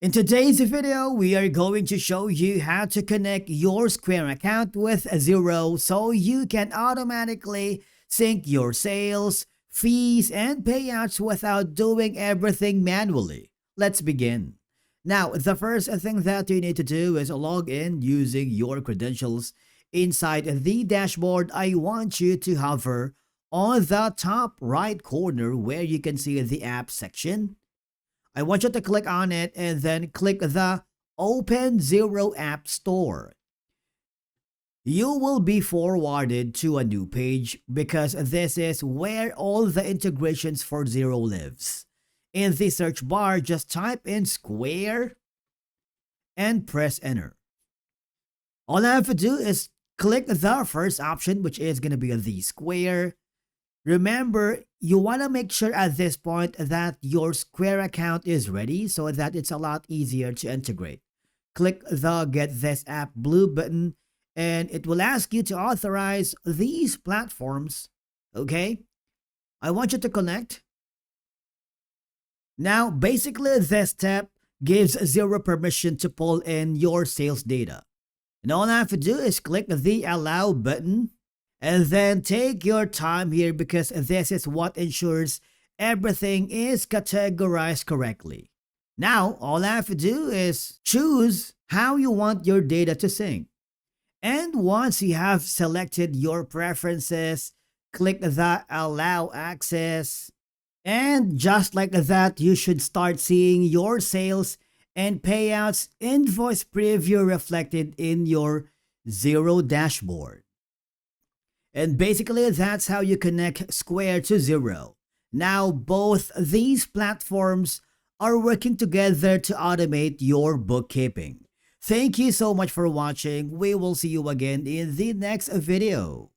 In today's video, we are going to show you how to connect your Square account with Xero so you can automatically sync your sales, fees, and payouts without doing everything manually. Let's begin. Now, the first thing that you need to do is log in using your credentials. Inside the dashboard, I want you to hover on the top right corner where you can see the app section. I want you to click on it and then click the Open Xero App Store. You will be forwarded to a new page because this is where all the integrations for Xero lives. In the search bar, just type in Square and press enter. All I have to do is click the first option, which is going to be the Square. Remember, you want to make sure at this point that your Square account is ready so that it's a lot easier to integrate. Click the Get This App blue button and it will ask you to authorize these platforms. Okay? I want you to connect. Now, basically, this step gives Xero permission to pull in your sales data. And all I have to do is click the Allow button. And then take your time here because this is what ensures everything is categorized correctly. Now, all I have to do is choose how you want your data to sync. And once you have selected your preferences, click the Allow Access. And just like that, you should start seeing your sales and payouts invoice preview reflected in your Xero dashboard. And basically, that's how you connect Square to Xero. Now, both these platforms are working together to automate your bookkeeping. Thank you so much for watching. We will see you again in the next video.